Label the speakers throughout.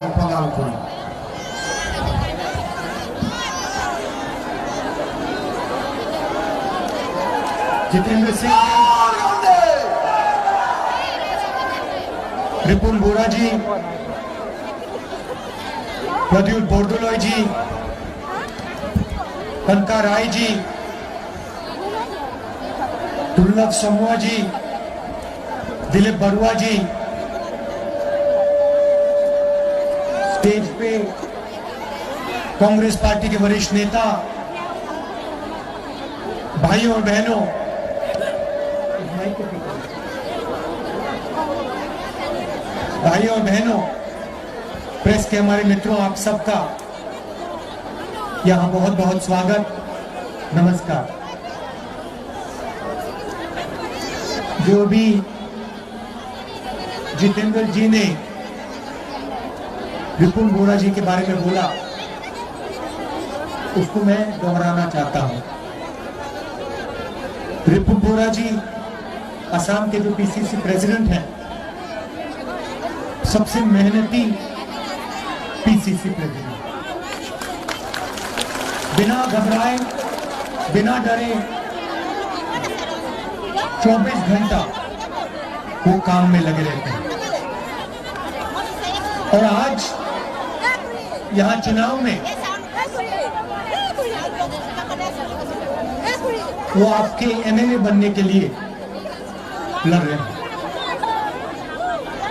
Speaker 1: Pangangkul. Jitendra Singh, Ripun बोरा जी, प्रद्युत बोरदोलोई जी, कनका राय जी, दुर्लभ समूह जी, दिलीप बरुआ जी, स्टेज पे कांग्रेस पार्टी के वरिष्ठ नेता, भाइयों और बहनों, प्रेस के हमारे मित्रों, आप सबका यहां बहुत बहुत स्वागत, नमस्कार। जो भी जितेंद्र जी ने रिपुन बोरा जी के बारे में बोला, उसको मैं दोहराना चाहता हूं। रिपुन बोरा जी असम के जो पीसीसी प्रेसिडेंट हैं, सबसे मेहनती पीसीसी प्रेसिडेंट, बिना घबराए, बिना डरे 24 घंटा वो काम में लगे रहते हैं। और आज यहां चुनाव में वो आपके एमएलए बनने के लिए लड़ रहे हैं,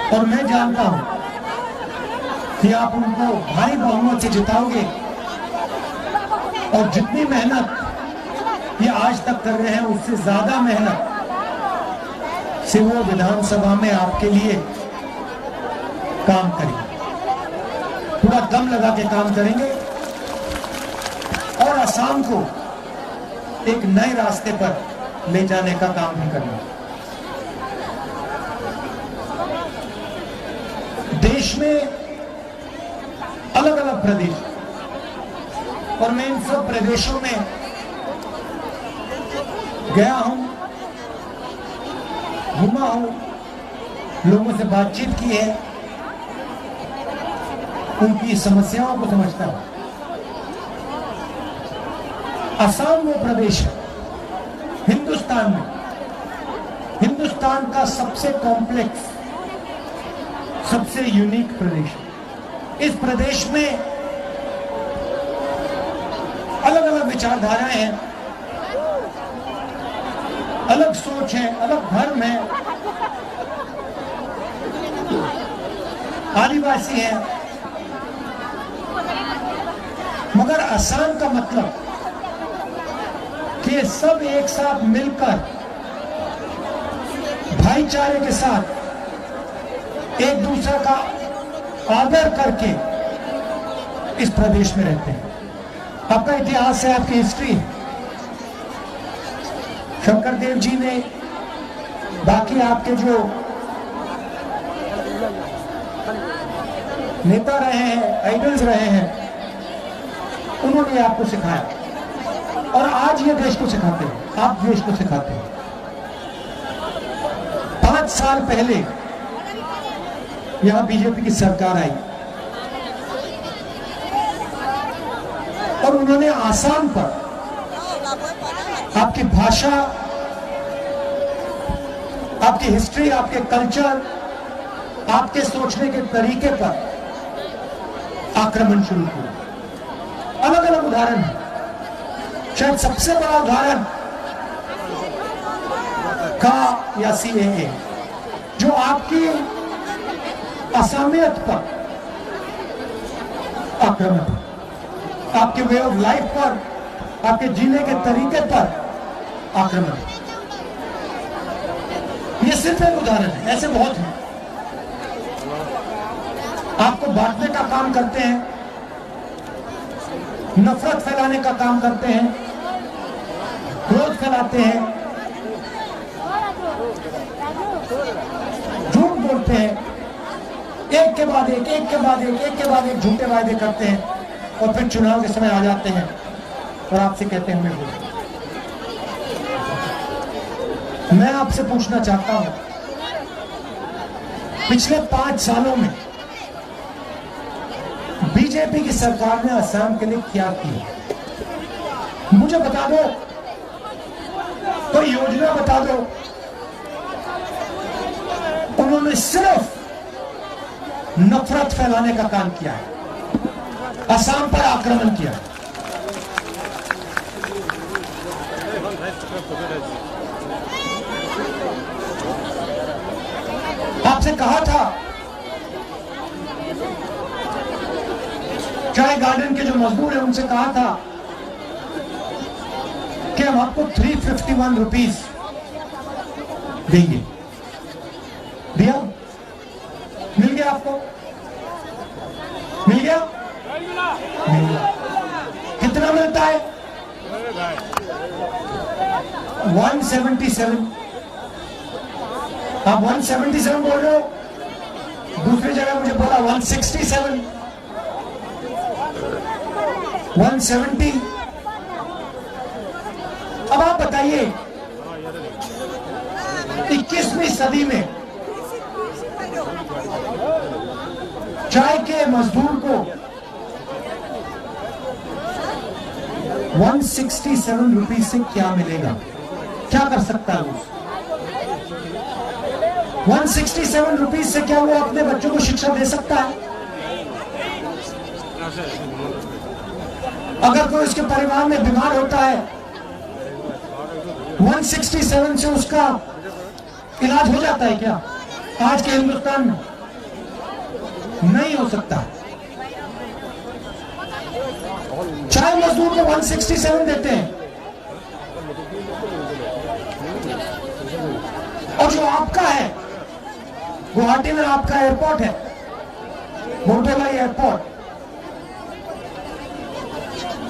Speaker 1: और मैं जानता हूं कि आप उनको भारी बहुमत से जिताओगे, और जितनी मेहनत ये आज तक कर रहे हैं, उससे ज्यादा मेहनत से वो विधानसभा में आपके लिए काम करेंगे, पूरा दम लगा के काम करेंगे और असम को एक नए रास्ते पर ले जाने का काम भी करेंगे। देश में अलग अलग प्रदेश, और मैं इन सब प्रदेशों में गया हूं, घूमा हूं, लोगों से बातचीत की है, उनकी समस्याओं को समझता हूं। असम वो प्रदेश है हिंदुस्तान में, हिंदुस्तान का सबसे कॉम्प्लेक्स, सबसे यूनिक प्रदेश है। इस प्रदेश में अलग अलग विचारधाराएं हैं, अलग सोच है, अलग धर्म है, आदिवासी है, मगर असम का मतलब कि सब एक साथ मिलकर भाईचारे के साथ एक दूसरे का आदर करके इस प्रदेश में रहते हैं। आपका इतिहास है, आपकी हिस्ट्री है। शंकर देव जी ने, बाकी आपके जो नेता रहे हैं, आइडल्स रहे हैं, उन्होंने आपको सिखाया, और आज ये देश को सिखाते हैं, आप देश को सिखाते हैं। 5 साल पहले यहां बीजेपी की सरकार आई, और उन्होंने आसाम पर आपकी भाषा, आपकी हिस्ट्री, आपके कल्चर, आपके सोचने के तरीके पर आक्रमण शुरू किया। अलग अलग उदाहरण है, शायद सबसे बड़ा उदाहरण का या सीएए, जो आपकी असमियत पर आक्रमण, आपके वे ऑफ लाइफ पर, आपके जीने के तरीके पर आक्रमण। ये सिर्फ एक उदाहरण है, ऐसे बहुत हैं। आपको बांटने का काम करते हैं, नफरत फैलाने का काम करते हैं, क्रोध फैलाते हैं, झूठ बोलते हैं, एक के बाद एक, एक के बाद एक, एक के बाद एक झूठे वायदे करते हैं, और फिर चुनाव के समय आ जाते हैं और आपसे कहते हैं हमें वोट। मैं आपसे पूछना चाहता हूं, पिछले 5 सालों में बीजेपी की सरकार ने असम के लिए क्या किया, मुझे बता दो, कोई योजना बता दो। उन्होंने सिर्फ नफरत फैलाने का काम किया है, असम पर आक्रमण किया है। आपसे कहा था, चाय गार्डन के जो मजदूर हैं उनसे कहा था कि हम आपको 351 रुपीज देंगे। दिया? मिल गया आपको? मिल गया? मिल गया। कितना मिलता है? 177। आप 177 बोल रहे हो, दूसरी जगह मुझे बोला 167, 170। अब आप बताइए, 21वीं सदी में चाय के मजदूर को 167 रुपीज से क्या मिलेगा? क्या कर सकता है वो? 167 रुपीज से क्या वो अपने बच्चों को शिक्षा दे सकता है? अगर कोई उसके परिवार में बीमार होता है, 167 से उसका इलाज हो जाता है क्या? आज के हिंदुस्तान में नहीं हो सकता। चाय मजदूर को 167 देते हैं, और जो आपका है, गुवाहाटी में आपका एयरपोर्ट है, मोटेलाई एयरपोर्ट,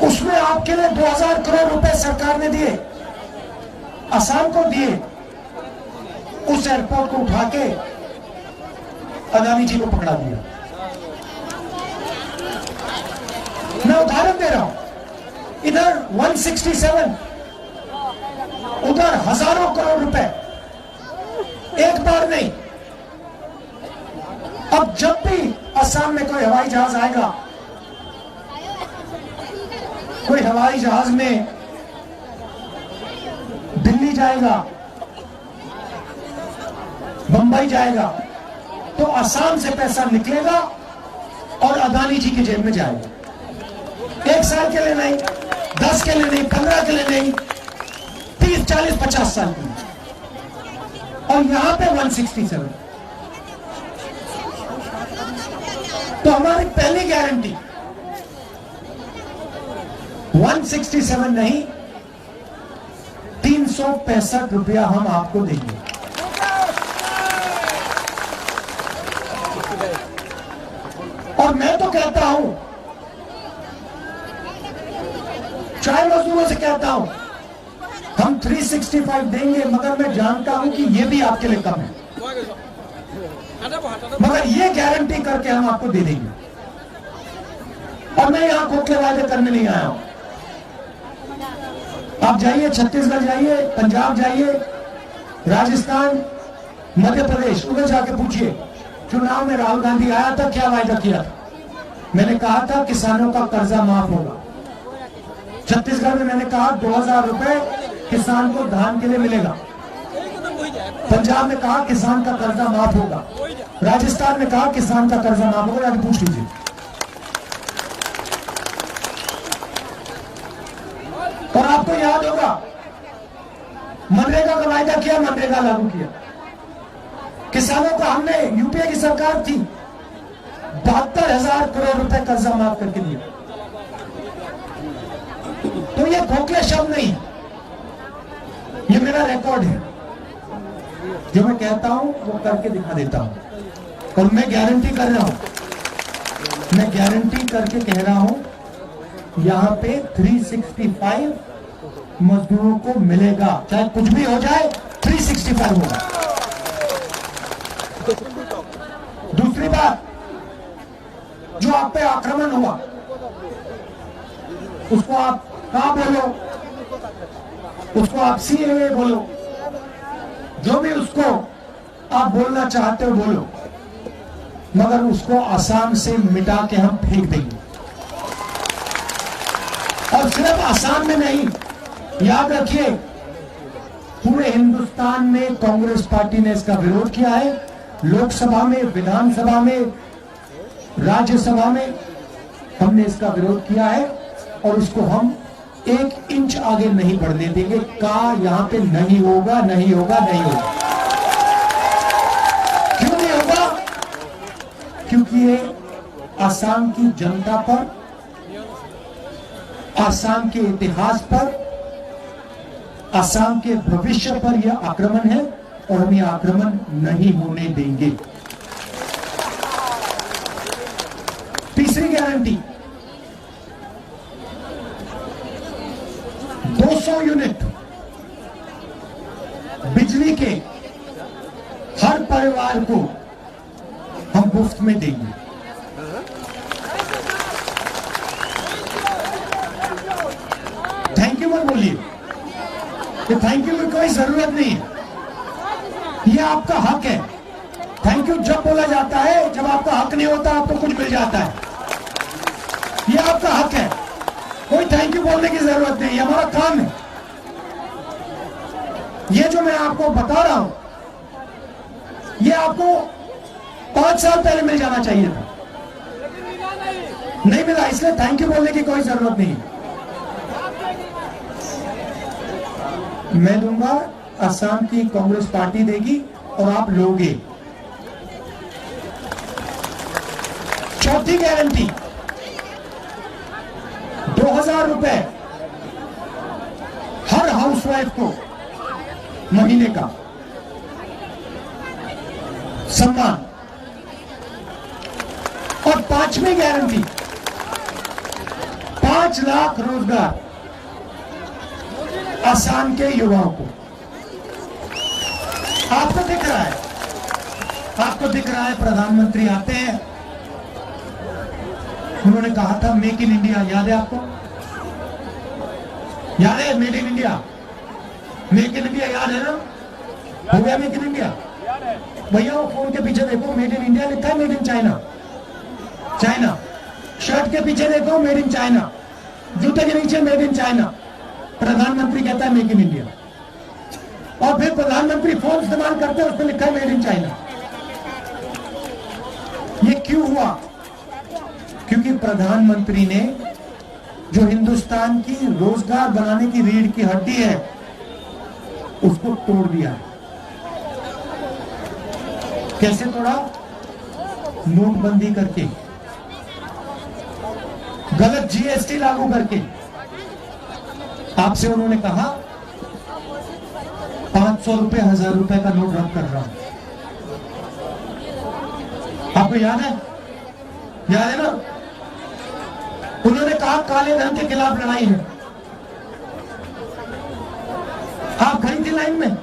Speaker 1: उसमें आपके लिए 2000 करोड़ रुपए सरकार ने दिए, असम को दिए। उस एयरपोर्ट को उठा के अदानी जी को पकड़ा दिया। मैं उदाहरण दे रहा हूं, इधर 167, उधर हजारों करोड़ रुपए, एक बार नहीं। अब जब भी असम में कोई हवाई जहाज आएगा, कोई हवाई जहाज में दिल्ली जाएगा, बंबई जाएगा, तो असम से पैसा निकलेगा और अदानी जी की जेब में जाएगा। 1 साल के लिए नहीं, 10 के लिए नहीं, 15 के लिए नहीं, 30, 40, 50 साल के लिए। और यहां पे 167। तो हमारी पहली गारंटी 167 नहीं, 365 रुपया हम आपको देंगे। और मैं तो कहता हूं, चाय मजदूरों से कहता हूं, हम 365 देंगे, मगर मैं जानता हूं कि ये भी आपके लिए कम है, मगर ये गारंटी करके हम आपको दे देंगे। और मैं यहां खोखले वादे करने नहीं आया हूं। आप जाइए, छत्तीसगढ़ जाइए, पंजाब जाइए, राजस्थान, मध्य प्रदेश, उधर जाके पूछिए, चुनाव में राहुल गांधी आया था, क्या वायदा किया था? मैंने कहा था किसानों का कर्जा माफ होगा। छत्तीसगढ़ में मैंने कहा 2000 रुपए किसान को धान के लिए मिलेगा। पंजाब में कहा किसान का कर्जा माफ होगा। राजस्थान में कहा किसान का कर्जा माफ होगा, जाके पूछ लीजिए। और आपको याद होगा, मनरेगा का वायदा किया, मनरेगा लागू किया। किसानों का हमने, यूपीए की सरकार थी, 72,000 करोड़ रुपए कर्जा माफ करके दिया। तो ये खोखले शब्द नहीं, ये मेरा रिकॉर्ड है। जो मैं कहता हूं वो करके दिखा देता हूं। और मैं गारंटी कर रहा हूं, मैं गारंटी करके कह रहा हूं, यहां पे 365 मजदूरों को मिलेगा, चाहे कुछ भी हो जाए, 365 होगा। दूसरी बात, जो आप पे आक्रमण हुआ, उसको आप कहां बोलो, उसको आप सीएए बोलो, जो भी उसको आप बोलना चाहते हो बोलो, मगर उसको असम से मिटा के हम फेंक देंगे। मतलब आसाम में नहीं, याद रखिए पूरे हिंदुस्तान में कांग्रेस पार्टी ने इसका विरोध किया है। लोकसभा में, विधानसभा में, राज्यसभा में हमने इसका विरोध किया है और इसको हम 1 इंच आगे नहीं बढ़ने देंगे। कहा यहां पे नहीं होगा, नहीं होगा, नहीं होगा। क्यों नहीं होगा? क्योंकि ये आसाम की जनता पर, आसाम के इतिहास पर, आसाम के भविष्य पर यह आक्रमण है और हम यह आक्रमण नहीं होने देंगे। तीसरी गारंटी, 200 यूनिट बिजली के हर परिवार को हम मुफ्त में देंगे। थैंक यू मत बोलिए, थैंक यू की कोई जरूरत नहीं है, यह आपका हक है। थैंक यू जब बोला जाता है, जब आपका हक नहीं होता आपको कुछ मिल जाता है। यह आपका हक है, कोई थैंक यू बोलने की जरूरत नहीं, हमारा काम है। ये जो मैं आपको बता रहा हूं, ये आपको 5 साल पहले मिल जाना चाहिए था, नहीं मिला, इसलिए थैंक यू बोलने की कोई जरूरत नहीं है। मैं दूंगा, असम की कांग्रेस पार्टी देगी और आप लोगे। चौथी गारंटी, 2000 रुपए हर हाउसवाइफ को महीने का सम्मान। और 5वीं गारंटी, 5 लाख रोजगार असम के युवाओं को। आपको दिख रहा है, आपको दिख रहा है, प्रधानमंत्री आते हैं, उन्होंने कहा था मेक इन इंडिया, याद है आपको? याद है made in India? Make in India याद है ना? हो गया मेक इन इंडिया? भैया वो फोन के पीछे देखो, मेड इन इंडिया लिखा है, made in China. China shirt के पीछे देखो, मेड इन चाइना। जूते के नीचे मेड इन चाइना। प्रधानमंत्री कहता है मेक इन इंडिया, और फिर प्रधानमंत्री फोन इस्तेमाल करते हैं, उस पर लिखा है मेड इन चाइना। ये क्यों हुआ? क्योंकि प्रधानमंत्री ने जो हिंदुस्तान की रोजगार बनाने की रीढ़ की हड्डी है उसको तोड़ दिया। कैसे तोड़ा? नोटबंदी करके, गलत जीएसटी लागू करके। आपसे उन्होंने कहा 500 रुपए, 1000 रुपए का नोट रद्द कर रहा हूं। आपको याद है? याद है ना? उन्होंने कहा काले धन के खिलाफ लड़ाई है। आप खड़ी थी लाइन में,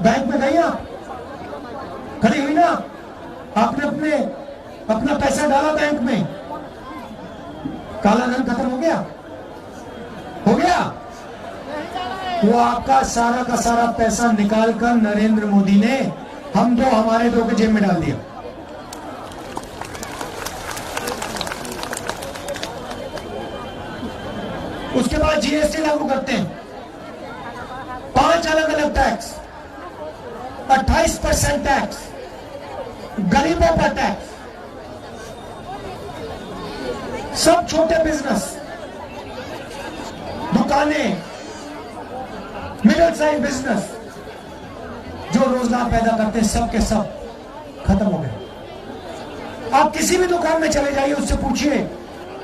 Speaker 1: बैंक में गई, आप खड़ी हुई ना, आपने अपना पैसा डाला बैंक में, काला धन खत्म हो गया? हो गया? वो आपका सारा का सारा पैसा निकालकर नरेंद्र मोदी ने हम दो, हमारे दो के जेब में डाल दिया। उसके बाद जीएसटी लागू करते हैं, 5 अलग अलग टैक्स, 28% टैक्स, गरीबों पर टैक्स, सब छोटे बिजनेस, दुकानें, मिडिल साइज बिजनेस जो रोजगार पैदा करते हैं, सब के सब खत्म हो गए। आप किसी भी दुकान में चले जाइए, उससे पूछिए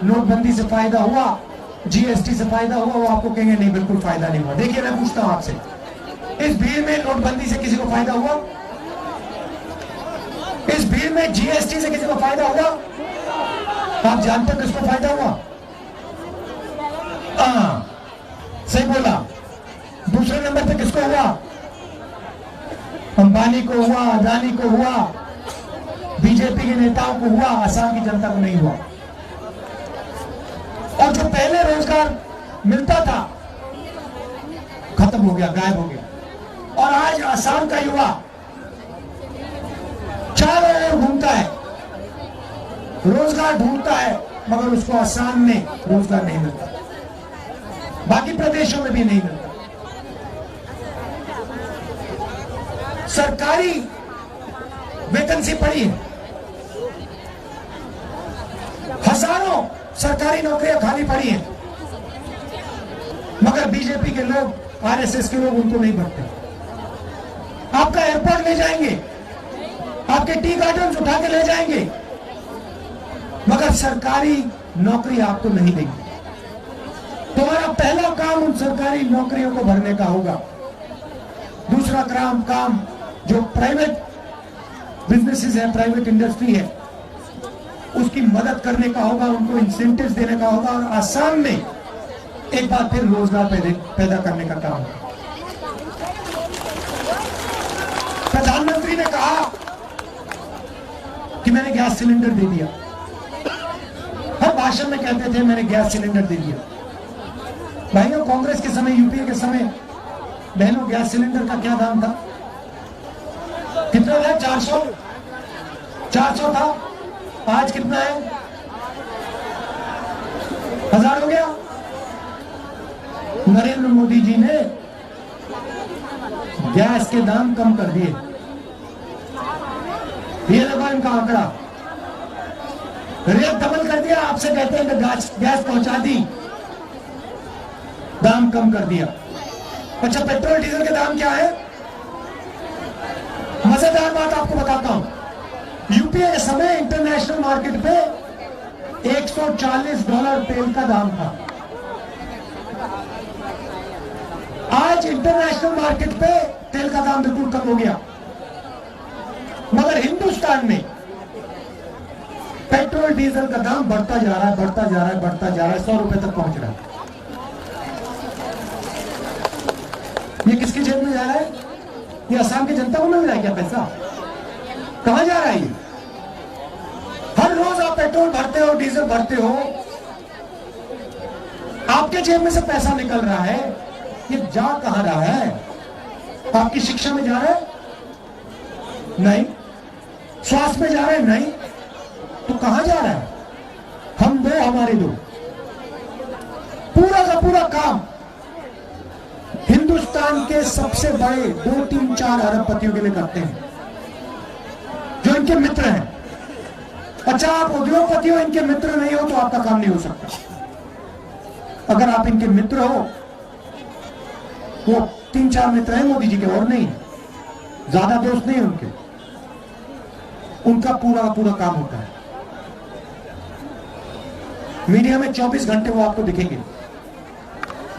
Speaker 1: नोटबंदी से फायदा हुआ, जीएसटी से फायदा हुआ? वो आपको कहेंगे नहीं, बिल्कुल फायदा नहीं हुआ। देखिए मैं पूछता हूं आपसे, इस भीड़ में नोटबंदी से किसी को फायदा हुआ? इस भीड़ में जीएसटी से किसी को फायदा हुआ? आप जानते हो किसको फायदा हुआ? सही बोला। दूसरे नंबर पे किसको हुआ? अंबानी को हुआ, अदानी को हुआ, बीजेपी के नेताओं को हुआ, असम की जनता को नहीं हुआ। और जो पहले रोजगार मिलता था खत्म हो गया, गायब हो गया। और आज असम का युवा चारों ओर घूमता है, रोजगार ढूंढता है, मगर उसको असम में रोजगार नहीं मिलता। बाकी प्रदेशों में भी नहीं मिलता। सरकारी वैकेंसी पड़ी है, हजारों सरकारी नौकरियां खाली पड़ी हैं, मगर बीजेपी के लोग, आरएसएस के लोग उनको नहीं भरते। आपका एयरपोर्ट ले जाएंगे, आपके टी गार्डन उठा के ले जाएंगे, मगर सरकारी नौकरी आपको नहीं देंगे। तुम्हारा पहला काम उन सरकारी नौकरियों को भरने का होगा। दूसरा काम जो प्राइवेट बिजनेसेस है, प्राइवेट इंडस्ट्री है, उसकी मदद करने का होगा, उनको इंसेंटिव्स देने का होगा, और आसाम में एक बार फिर रोजगार पैदा करने का काम होगा। प्रधानमंत्री ने कहा कि मैंने गैस सिलेंडर दे दिया। हर भाषण में कहते थे मैंने गैस सिलेंडर दे दिया। भाइयों, कांग्रेस के समय, यूपीए के समय, बहनों, गैस सिलेंडर का क्या दाम था? कितना है? 400 था। आज कितना है? 1000 हो गया। नरेंद्र मोदी जी ने गैस के दाम कम कर दिए। ये लगा इनका आंकड़ा, रेट डबल कर दिया। आपसे कहते हैं कि गैस पहुंचा दी, दाम कम कर दिया। अच्छा, पेट्रोल डीजल के दाम क्या है? मजेदार बात आपको बताता हूं। यूपीए के समय इंटरनेशनल मार्केट पे $140 तेल का दाम था। आज इंटरनेशनल मार्केट पे तेल का दाम बिल्कुल कम हो गया, मगर हिंदुस्तान में पेट्रोल डीजल का दाम बढ़ता जा रहा है, बढ़ता जा रहा है, बढ़ता जा रहा है, 100 रुपए तक पहुंच रहा है। ये किसकी जेब में जा रहा है? ये असम की जनता को मिल रहा है क्या पैसा? कहां जा रहा है ये? हर रोज आप पेट्रोल भरते हो, डीजल भरते हो, आपके जेब में से पैसा निकल रहा है। ये जा कहां रहा है? आपकी शिक्षा में जा रहा है? नहीं। स्वास्थ्य में जा रहा है? नहीं। तो कहां जा रहा है? हम दो, हमारे दो। पूरा का पूरा काम हिंदुस्तान के सबसे बड़े 2, 3, 4 अरबपतियों के लिए करते हैं, जो इनके मित्र हैं। अच्छा, आप उद्योगपति हो, इनके मित्र नहीं हो तो आपका काम नहीं हो सकता। अगर आप इनके मित्र हो, वो 3-4 मित्र हैं मोदी जी के, और नहीं, ज्यादा दोस्त नहीं उनके। उनका पूरा का पूरा काम होता है मीडिया में। 24 घंटे वो आपको दिखेंगे,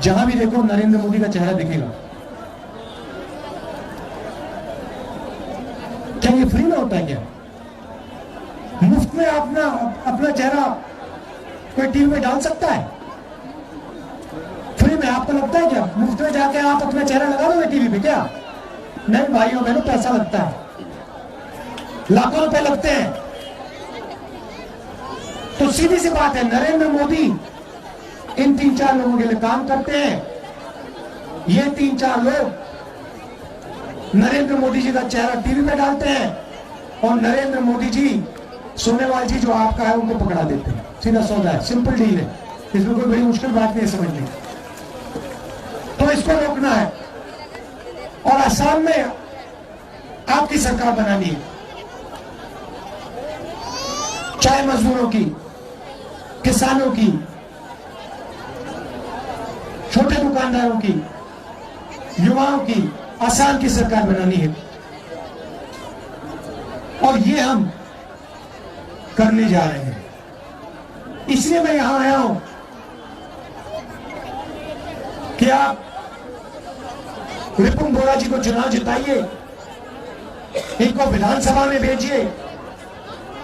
Speaker 1: जहां भी देखो नरेंद्र मोदी का चेहरा दिखेगा। क्या ये फ्री में होता है क्या? मुफ्त में अपना चेहरा कोई टीवी में डाल सकता है? फ्री में आपको लगता है क्या मुफ्त में जाके आप अपना चेहरा लगा दोगे टीवी पे? क्या नहीं भाइयों बहनों, पैसा लगता है, लाखों रुपए लगते हैं। तो सीधी सी बात है, नरेंद्र मोदी इन 3-4 लोगों के लिए काम करते हैं। ये 3-4 लोग नरेंद्र मोदी जी का चेहरा टीवी में डालते हैं, और नरेंद्र मोदी जी, सोनेवाल जी जो आपका है, उनको पकड़ा देते हैं। सीधा सौदा है, सिंपल डील है, इसमें कोई बड़ी मुश्किल बात नहीं है समझने। तो इसको रोकना है, और असम में आपकी सरकार बनानी है। चाय मजदूरों की, किसानों की, छोटे दुकानदारों की, युवाओं की, आसाम की सरकार बनानी है। और ये हम करने जा रहे हैं। इसलिए मैं यहां आया हूं कि आप रिपुन बोरा जी को चुनाव जिताइए, इनको विधानसभा में भेजिए,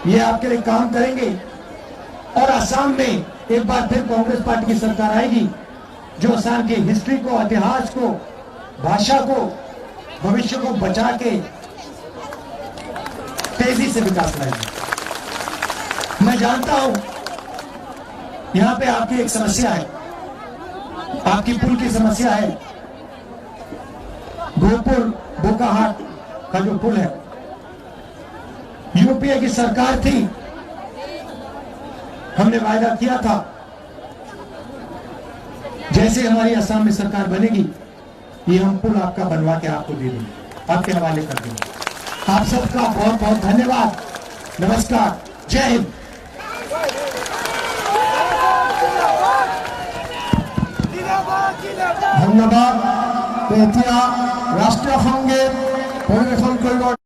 Speaker 1: ये आपके लिए काम करेंगे। और असम में एक बार फिर कांग्रेस पार्टी की सरकार आएगी, जो असम की हिस्ट्री को, इतिहास को, भाषा को, भविष्य को बचा के तेजी से विकास लाएगी। मैं जानता हूं यहां पे आपकी एक समस्या है, आपकी पुल की समस्या है। गोपुर बोकाहाट का जो पुल है, यूपीए की सरकार थी, हमने वायदा किया था जैसे हमारी असम में सरकार बनेगी, ये हम पुल आपका बनवा के आपको दे देंगे, आपके हवाले कर देंगे। आप सबका बहुत बहुत धन्यवाद। नमस्कार, जय हिंद। धन्यवाद। এতিয়া ৰাষ্ট্ৰীয় সংগীত পৰিৱেশন কৰিব।